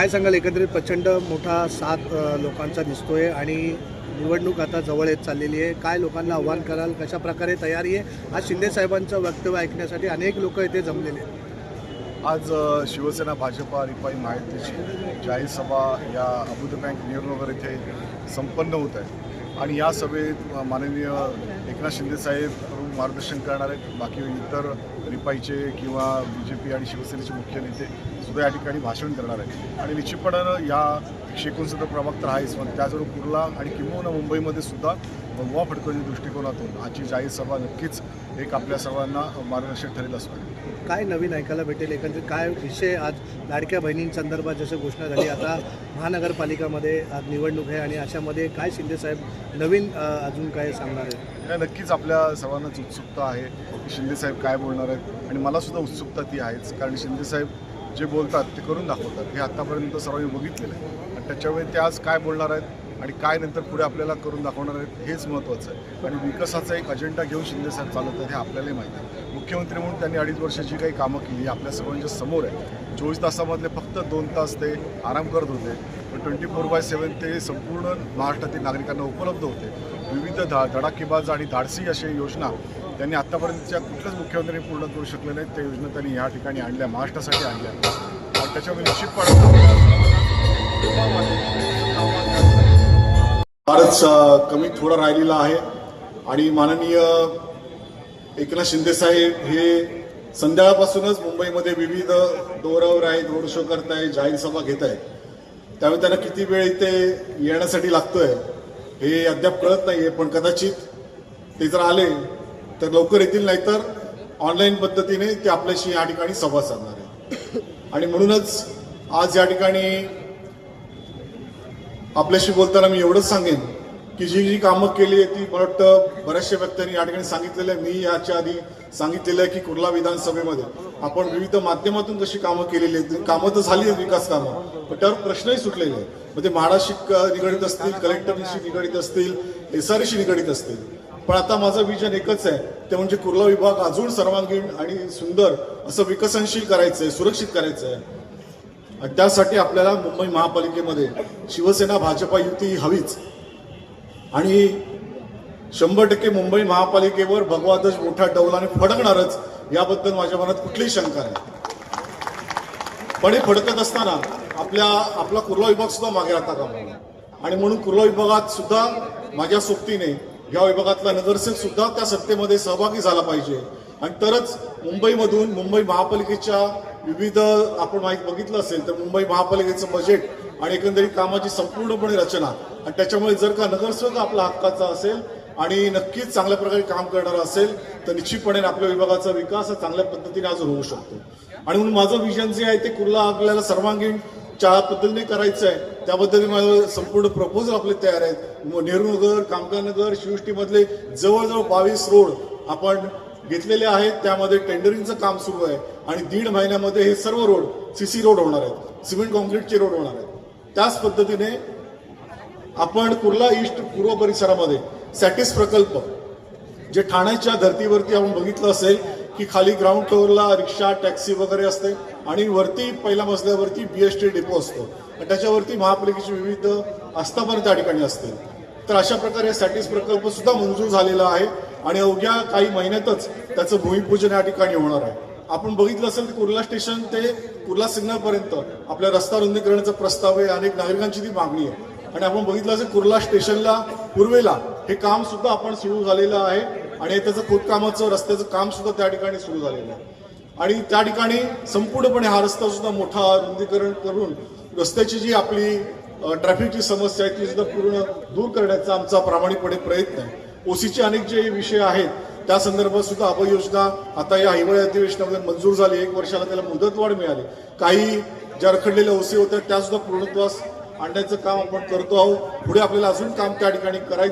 काय सांगाल, एकंदरीत प्रचंड मोठा साथ लोकांचा दिसतोय आणि निवडणूक आता जवळ येत चाललेली आहे. काय लोकांना आव्हान कराल, कशा प्रकारे तयारी आहे? आज शिंदे साहेबांचं वक्तव्य ऐकण्यासाठी अनेक लोक इथे जमलेले आहेत. आज शिवसेना भाजपा रिपाई महायुतीची जाहीर सभा या अबुध बँक नेहरूनगर येथे संपन्न होत आहे आणि या सभेत माननीय एकनाथ शिंदे साहेब मार्गदर्शन करणारे बाकी इतर रिपाईचे किंवा BJP आणि शिवसेनेचे मुख्य नेते सुद्धा या ठिकाणी भाषण करणार आहेत. आणि निश्चितपणानं या 169 प्रभाग तर आहेच, पण त्याचबरोबर कुर्ला आणि किंबहुना मुंबईमध्ये सुद्धा भगवा फडकवण्याच्या दृष्टिकोनातून आजची जाहीर सभा नक्कीच एक आपल्या सर्वांना मार्गदर्शक ठरेल असं वाटतं. काय नवीन ऐकायला भेटेल, एकंदरीत काय विषय? आज लाडक्या बहिणींसंदर्भात जसं घोषणा झाली, आता महानगरपालिकामध्ये आज निवडणूक आहे आणि अशामध्ये काय शिंदे साहेब नवीन अजून काय सांगणार आहेत? नक्कीच आपल्या सर्वांनाच उत्सुकता आहे की शिंदे साहेब काय बोलणार आहेत आणि मलासुद्धा उत्सुकता ती आहेच, कारण शिंदे साहेब जे बोलतात ते करून दाखवतात. हे आत्तापर्यंत सर्वांनी बघितलेलं आहे आणि त्याच्यामुळे ते आज काय बोलणार आहेत आणि काय नंतर पुढे आपल्याला करून दाखवणार आहेत हेच महत्त्वाचं आहे. आणि विकासाचा एक अजेंडा घेऊन शिंदे साहेब चालत आहेत हे आपल्यालाही माहिती आहे. मुख्यमंत्री म्हणून त्यांनी 2.5 वर्षाची काही कामं केली आपल्या सर्वांच्या समोर आहे. 24 तासामधले फक्त 2 तास ते आराम करत होते, पण 24/7 ते संपूर्ण महाराष्ट्रातील नागरिकांना उपलब्ध होते. विविध धडाकेबाज आणि धाडसी अशा योजना त्यांनी आत्तापर्यंतच्या कुठल्याच मुख्यमंत्र्यांनी पूर्ण करू शकले नाहीत. त्या योजना त्यांनी या ठिकाणी आणल्या, महाराष्ट्रासाठी आणल्या आणि त्याच्यामुळे निश्चितपणे फारच कमी थोडा राहिलेला आहे. आणि माननीय एकनाथ शिंदे साहेब हे संध्याकाळपासूनच मुंबईमध्ये विविध दौऱ्यावर आहेत, रोड शो करत आहेत, जाहीर सभा घेत आहेत. त्यामुळे त्यांना किती वेळ इथे येण्यासाठी लागतोय हे अद्याप कळत नाहीये, पण कदाचित ते जर आले तर लवकर येतील, नाहीतर ऑनलाईन पद्धतीने ते आपल्याशी या ठिकाणी संवाद साधणार आहे. आणि म्हणूनच आज या ठिकाणी आपल्याशी बोलताना मी एवढंच सांगेन की जी कामं केली आहे ती मला वाटतं बऱ्याचशा व्यक्तींनी या ठिकाणी सांगितलेलं आहे. मी याच्या आधी सांगितलेलं आहे की कुर्ला विधानसभेमध्ये आपण विविध माध्यमातून कशी कामं केलेली आहेत. कामं तर झाली आहेत, विकास कामं, पण त्यावर प्रश्नही सुटलेले आहेत. म्हणजे म्हाडाशी निगडीत असतील, कलेक्टरशी निगडीत असतील, SRA निगडीत असतील. पण आता माझं विजन एकच आहे, ते म्हणजे कुर्ला विभाग अजून सर्वांगीण आणि सुंदर असं विकसनशील करायचं आहे, सुरक्षित करायचं आहे. आणि त्यासाठी आपल्याला मुंबई महापालिकेमध्ये शिवसेना भाजपा युती हवीच. आणि 100% मुंबई महापालिकेवर भगवा ध्वज मोठ्या डौलाने फडकणारच, याबद्दल माझ्या मनात कुठलीही शंका नाही. पण हे फडकत असताना आपला कुर्ला विभाग सुद्धा मागे राहता कामा नये. आणि म्हणून कुर्ला विभागात सुद्धा माझ्या सोबतीने या विभागातला नगरसेवक सुद्धा त्या सत्तेमध्ये सहभागी झाला पाहिजे. आणि तरच मुंबईमधून मुंबई महापालिकेच्या विविध आपण बघितलं असेल तर मुंबई महापालिकेचं बजेट आणि एकंदरीत कामाची संपूर्णपणे रचना, आणि त्याच्यामुळे जर का नगरसेवक आपला हक्काचा असेल आणि नक्कीच चांगल्या प्रकारे काम करणारा असेल तर निश्चितपणे आपल्या विभागाचा विकास हा चांगल्या पद्धतीने अजून होऊ शकतो. आणि म्हणून माझं विजन जे आहे ते कुर्ला आपल्याला सर्वांगीण च्या पद्धतीने करायचं आहे. त्याबद्दल माझं संपूर्ण प्रपोजल आपले तयार आहेत. नेहरूनगर, कामगारनगर, शिवष्टीमधले जवळजवळ 22 रोड आपण घेतलेले आहेत. त्यामध्ये टेंडरिंगचं काम सुरू आहे आणि 1.5 महिन्यामध्ये हे सर्व रोड CC रोड होणार आहेत, सिमेंट कॉन्क्रीटचे रोड होणार आहेत. त्याच पद्धतीने आपण कुर्ला ईस्ट पूर्व परिसरामध्ये सॅटिस प्रकल्प, जे ठाण्याच्या धर्तीवरती आपण बघितलं असेल की खाली ग्राउंड फ्लोअरला रिक्षा, टॅक्सी वगैरे असते आणि वरती पहिल्या मजल्यावरती BST डेपो असतो आणि त्याच्यावरती महापालिकेची विविध आस्थापना त्या ठिकाणी असतील. तर अशा प्रकारे सॅटिस प्रकल्प सुद्धा मंजूर झालेला आहे आणि अवघ्या काही महिन्यातच त्याचं भूमिपूजन या ठिकाणी होणार आहे. आपण बघितलं असेल की कुर्ला स्टेशन ते कुर्ला सिग्नलपर्यंत आपल्या रस्ता रुंदीकरणाचा प्रस्ताव आहे. अनेक नागरिकांची ती मागणी आहे. आणि आपण बघितलं असेल कुर्ला स्टेशनला पूर्वेला हे काम सुद्धा आपण सुरू झालेलं आहे आणि त्याचं खोदकामाचं रस्त्याचं काम सुद्धा त्या ठिकाणी सुरू झालेलं आहे. आणि त्या ठिकाणी संपूर्णपणे हा रस्ता सुद्धा मोठा रुंदीकरण करून रस्त्याची जी आपली ट्रॅफिकची समस्या आहे ती सुद्धा पूर्ण दूर करण्याचा आमचा प्रामाणिकपणे प्रयत्न आहे. OCचे अनेक जे विषय आहेत त्या संदर्भात सुद्धा अभययोजना आता या हिवाळी अधिवेशनामध्ये मंजूर झाली. 1 वर्षाला त्याला मुदतवाढ मिळाली. काही ज्या रखडलेल्या OC होत्या त्या सुद्धा पूर्णत्वास आणण्याचं काम आपण करतो आहोत. पुढे आपल्याला अजून काम त्या ठिकाणी करायचं.